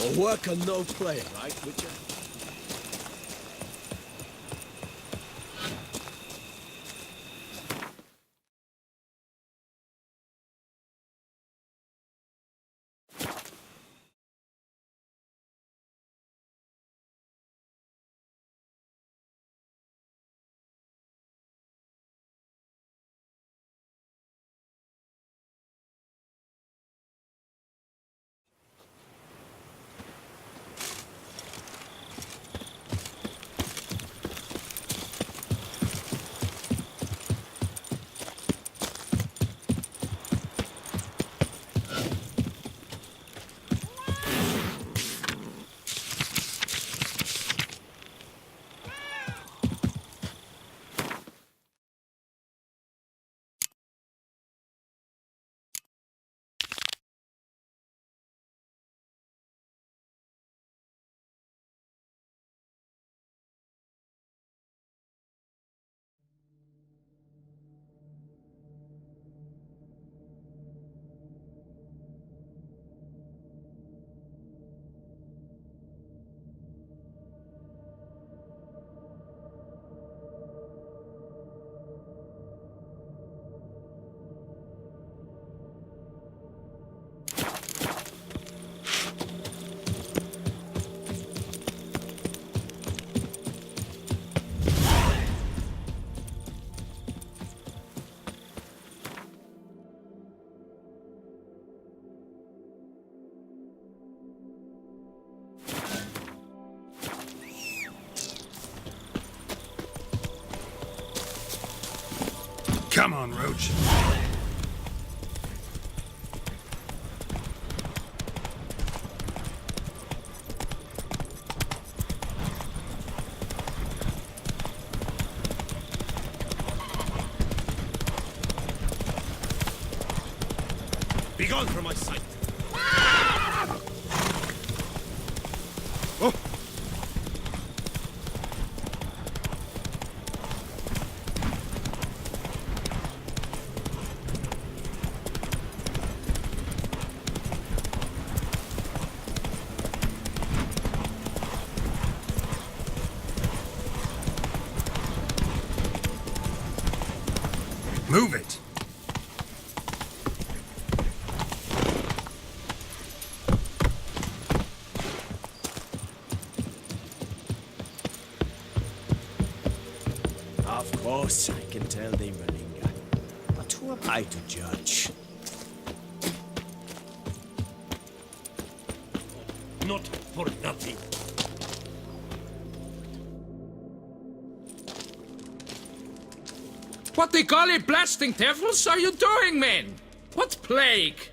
A worker, no player, right, Witcher? Come on, Roach. Be gone from my sight! Oh! Move it! Of course, I can tell they Malinga. But who am I to judge? Not for nothing. What the golly blasting devils are you doing, men? What plague?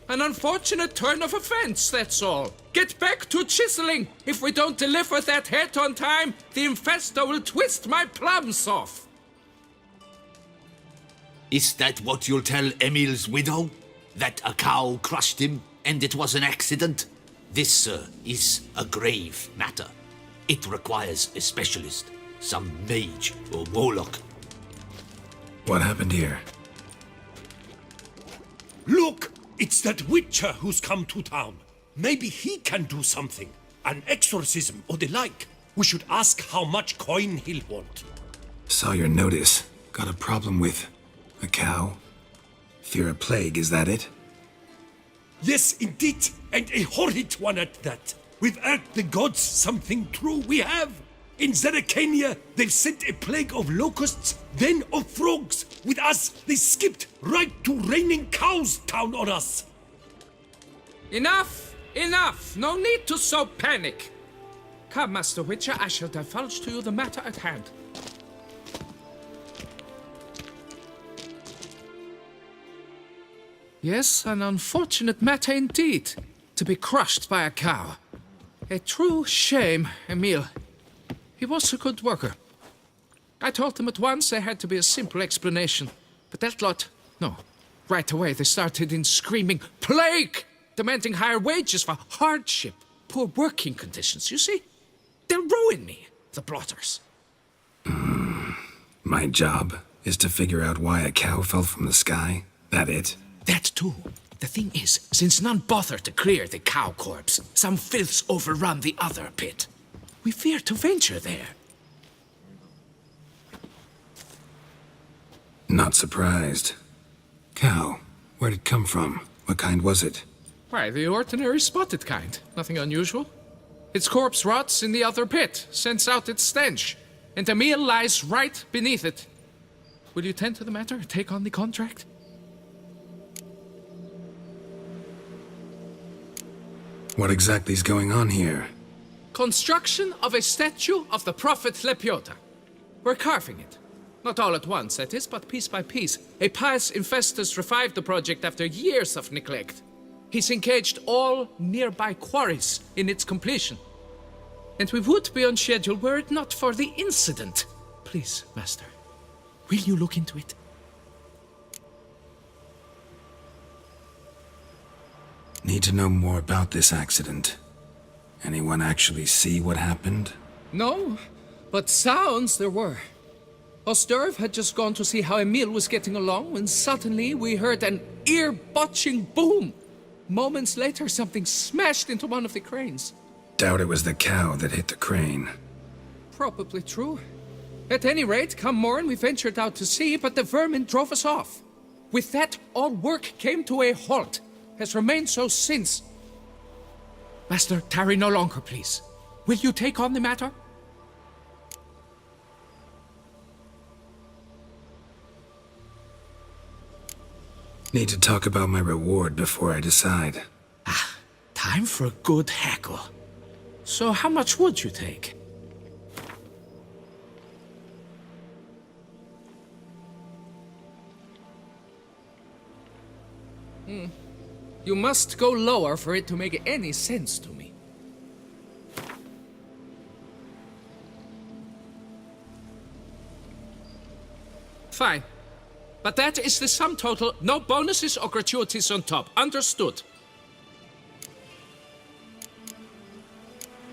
An unfortunate turn of offense, that's all. Get back to chiseling. If we don't deliver that head on time, the infestor will twist my plums off. Is that what you'll tell Emil's widow? That a cow crushed him and it was an accident? This, sir, is a grave matter. It requires a specialist, some mage or warlock. What happened here? Look! It's that Witcher who's come to town. Maybe he can do something. An exorcism or the like. We should ask how much coin he'll want. Saw your notice. Got a problem with a cow? Fear a plague, is that it? Yes, indeed, and a horrid one at that. We've earned the gods something true, we have. In Zeracania, they've sent a plague of locusts, then of frogs. With us, they skipped right to raining cows down on us. Enough! Enough! No need to so panic. Come, Master Witcher, I shall divulge to you the matter at hand. Yes, an unfortunate matter indeed, to be crushed by a cow. A true shame, Emil. He was a good worker. I told them at once there had to be a simple explanation. But that lot, no. Right away they started in screaming, plague! Demanding higher wages for hardship, poor working conditions, you see? They'll ruin me, the blotters. My job is to figure out why a cow fell from the sky. That it? That too. The thing is, since none bothered to clear the cow corpse, some filths overrun the other pit. We fear to venture there. Not surprised. Cow, where'd it come from? What kind was it? Why, the ordinary spotted kind. Nothing unusual. Its corpse rots in the other pit, sends out its stench, and the meal lies right beneath it. Will you tend to the matter, take on the contract? What exactly is going on here? Construction of a statue of the prophet Lepiota. We're carving it. Not all at once, that is, but piece by piece. A pious infestus revived the project after years of neglect. He's engaged all nearby quarries in its completion. And we would be on schedule were it not for the incident. Please, Master, will you look into it? Need to know more about this accident. Anyone actually see what happened? No, but sounds there were. Osterv had just gone to see how Emil was getting along when suddenly we heard an ear-botching boom. Moments later, something smashed into one of the cranes. Doubt it was the cow that hit the crane. Probably true. At any rate, come morn we ventured out to sea, but the vermin drove us off. With that, all work came to a halt. Has remained so since. Master, tarry no longer, please. Will you take on the matter? Need to talk about my reward before I decide. Time for a good hackle. So how much would you take? You must go lower for it to make any sense to me. Fine. But that is the sum total, no bonuses or gratuities on top. Understood?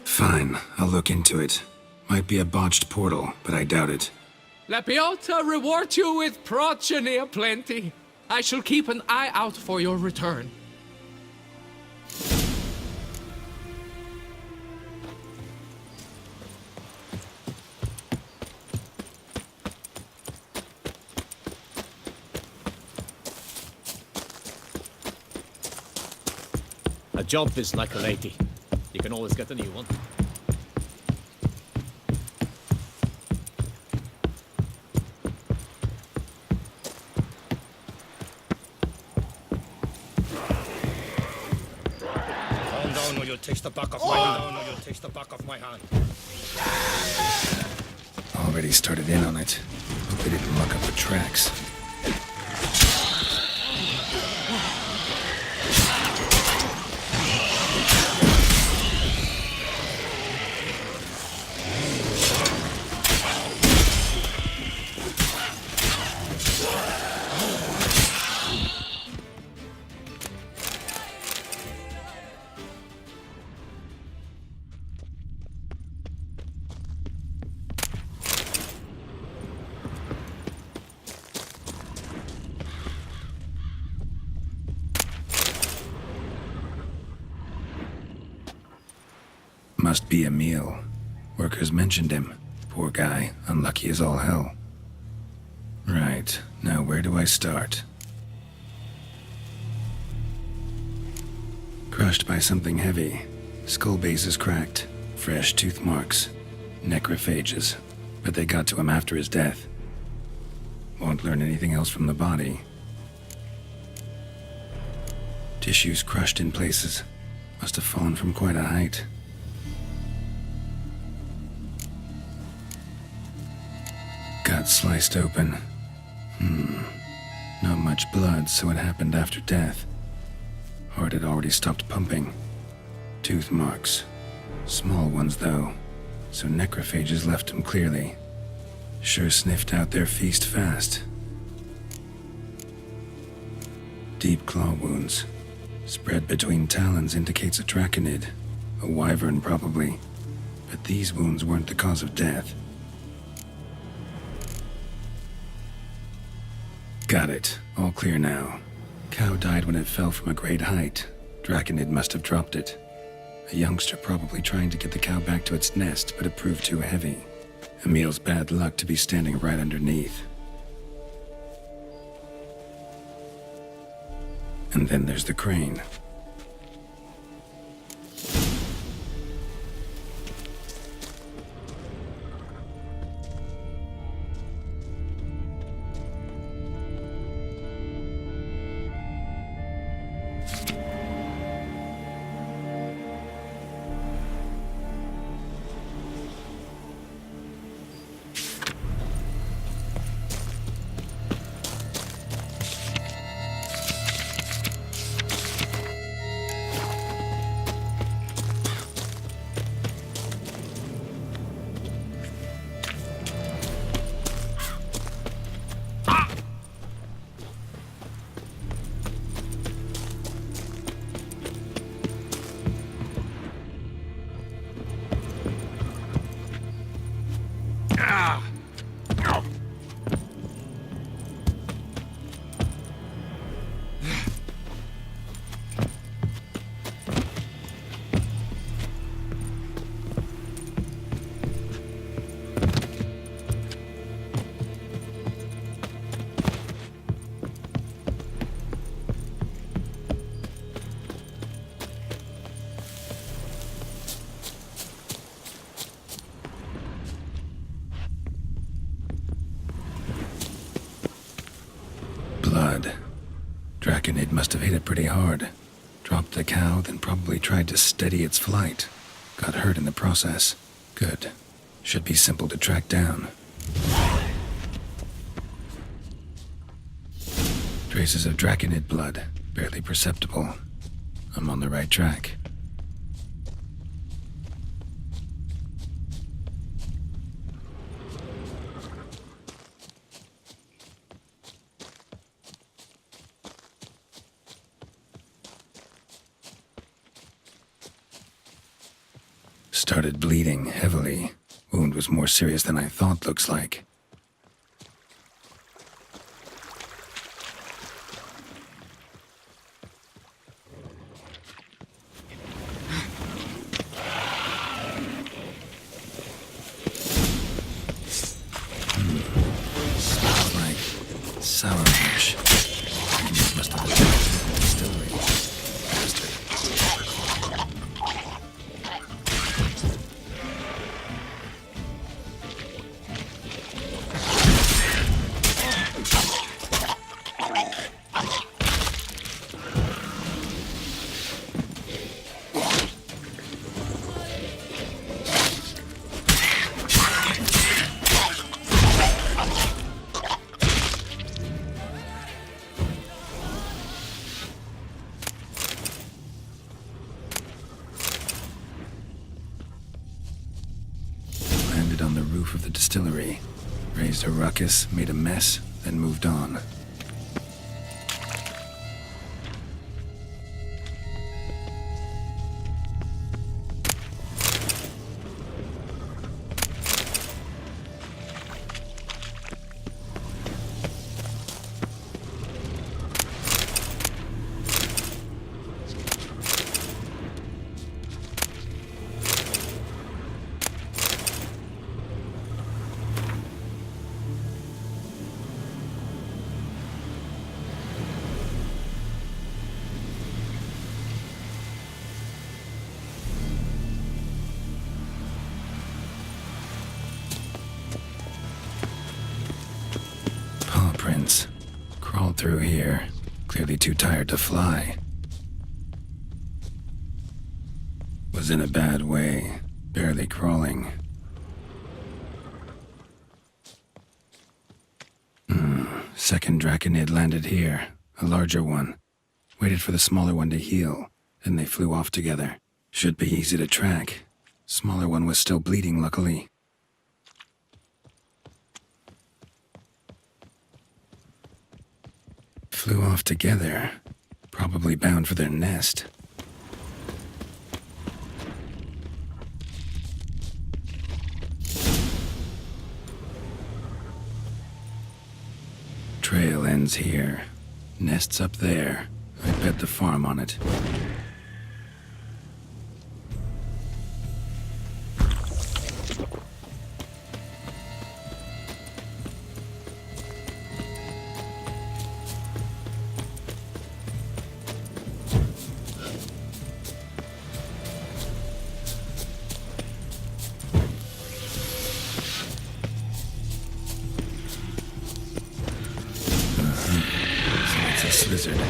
Fine, I'll look into it. Might be a botched portal, but I doubt it. Lepiota reward you with progeny aplenty. I shall keep an eye out for your return. A job is like a lady. You can always get a new one. Calm down or you'll taste the back of my hand. Or you'll taste the back of my hand. Already started in on it. Hope they didn't muck up the tracks. Must be Emil. Workers mentioned him. Poor guy, unlucky as all hell. Right, now where do I start? Crushed by something heavy. Skull base is cracked. Fresh tooth marks. Necrophages. But they got to him after his death. Won't learn anything else from the body. Tissues crushed in places. Must have fallen from quite a height. Gut sliced open. Not much blood, so it happened after death. Heart had already stopped pumping. Tooth marks. Small ones, though, so necrophages left him clearly. Sure sniffed out their feast fast. Deep claw wounds. Spread between talons indicates a draconid. A wyvern, probably. But these wounds weren't the cause of death. Got it. All clear now. Cow died when it fell from a great height. Draconid must have dropped it. A youngster probably trying to get the cow back to its nest, but it proved too heavy. Emil's bad luck to be standing right underneath. And then there's the crane. Blood. Draconid must have hit it pretty hard. Dropped the cow, then probably tried to steady its flight. Got hurt in the process. Good. Should be simple to track down. Traces of Draconid blood. Barely perceptible. I'm on the right track. Started bleeding heavily. Wound was more serious than I thought, looks like. Smells like sour mash. Must have been a distillery. Bastard. Landed on the roof of the distillery. Raised a ruckus, made a mess, then moved on. Paw prints. Crawled through here. Clearly too tired to fly. Was in a bad way. Barely crawling. Second Draconid landed here. A larger one. Waited for the smaller one to heal. Then they flew off together. Should be easy to track. Smaller one was still bleeding, luckily. Flew off together. Probably bound for their nest. Trail ends here. Nest's up there. I bet the farm on it. Lizard.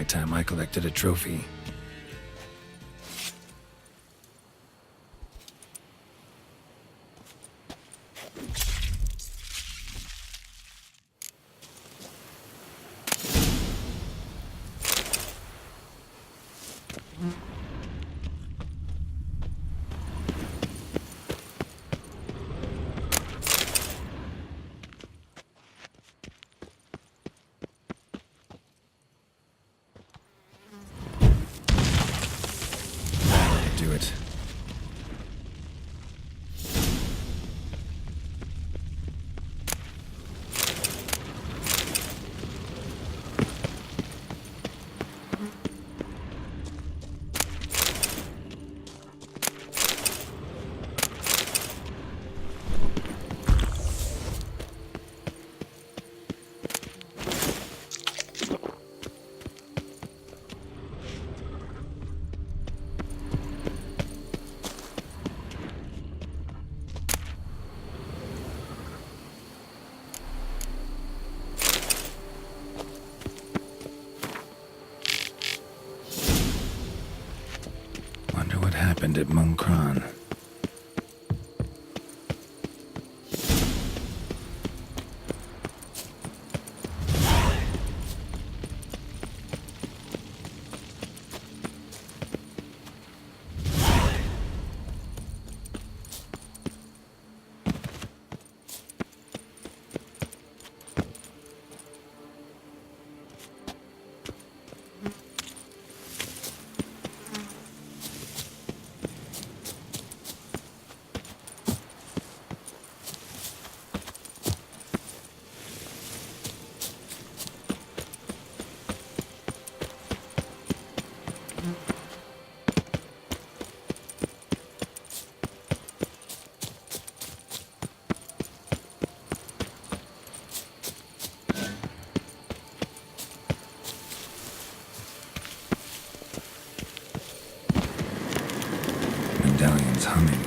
Time I collected a trophy. Do it. Wonder what happened at Munkron. Medallion's humming.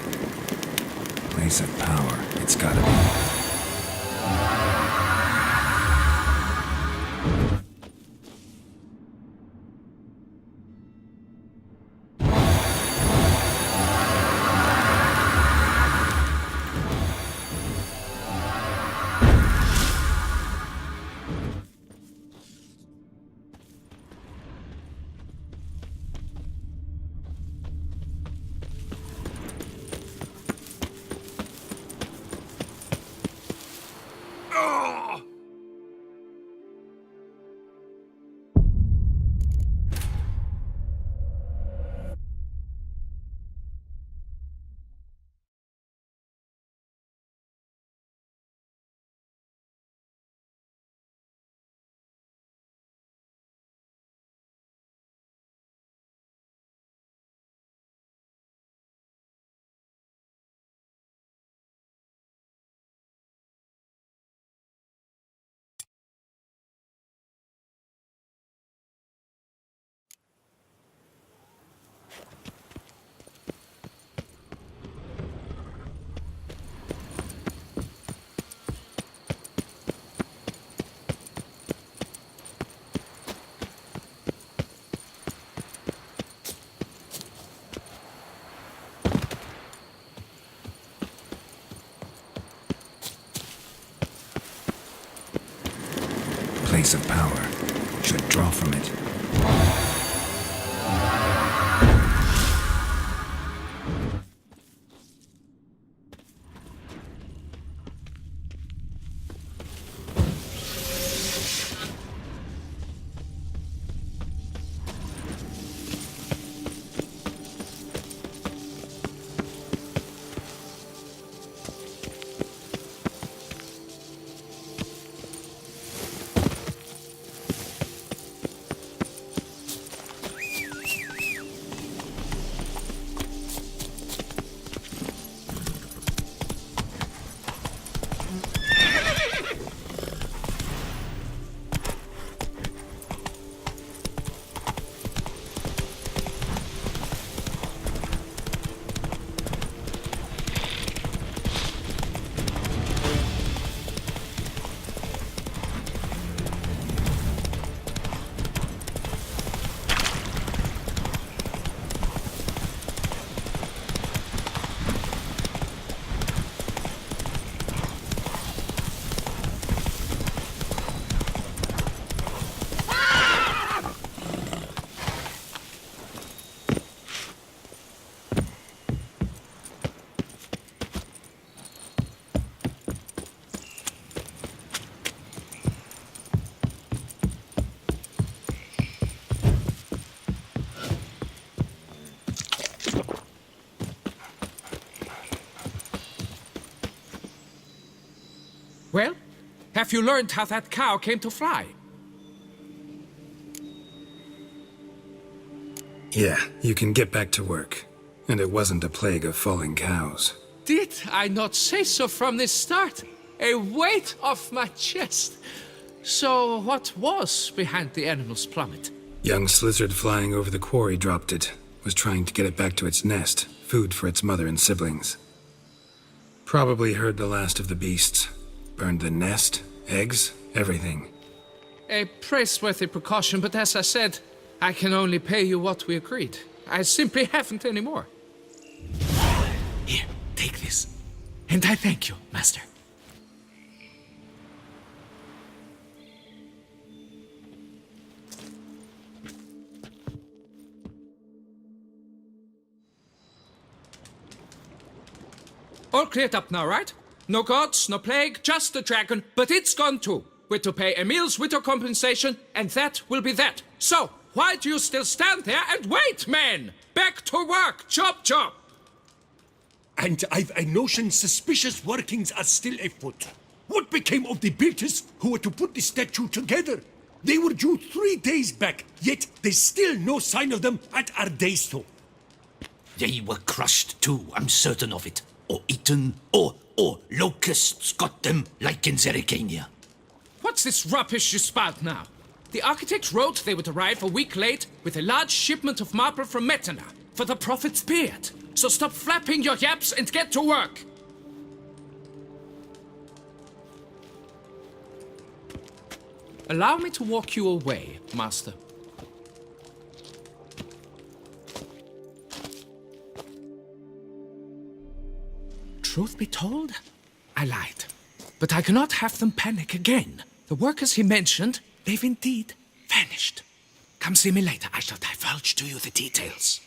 Place of power. It's gotta be. place of power, should draw from it. Well, have you learned how that cow came to fly? Yeah, you can get back to work. And it wasn't a plague of falling cows. Did I not say so from the start? A weight off my chest. So what was behind the animal's plummet? Young lizard flying over the quarry dropped it. Was trying to get it back to its nest. Food for its mother and siblings. Probably heard the last of the beasts. Burned the nest, eggs, everything. A praiseworthy precaution, but as I said, I can only pay you what we agreed. I simply haven't any more. Here, take this. And I thank you, Master. All cleared up now, right? No gods, no plague, just the dragon, but it's gone too. We're to pay Emil's widow compensation, and that will be that. So, why do you still stand there and wait, men? Back to work, chop chop! And I've a notion suspicious workings are still afoot. What became of the builders who were to put the statue together? They were due 3 days back, yet there's still no sign of them at our day's toe. They were crushed too, I'm certain of it. Or eaten, or locusts got them, like in Zerikania. What's this rubbish you spout now? The architects wrote they would arrive a week late with a large shipment of marble from Metana for the prophet's beard. So stop flapping your yaps and get to work. Allow me to walk you away, Master. Truth be told, I lied. But I cannot have them panic again. The workers he mentioned, they've indeed vanished. Come see me later. I shall divulge to you the details.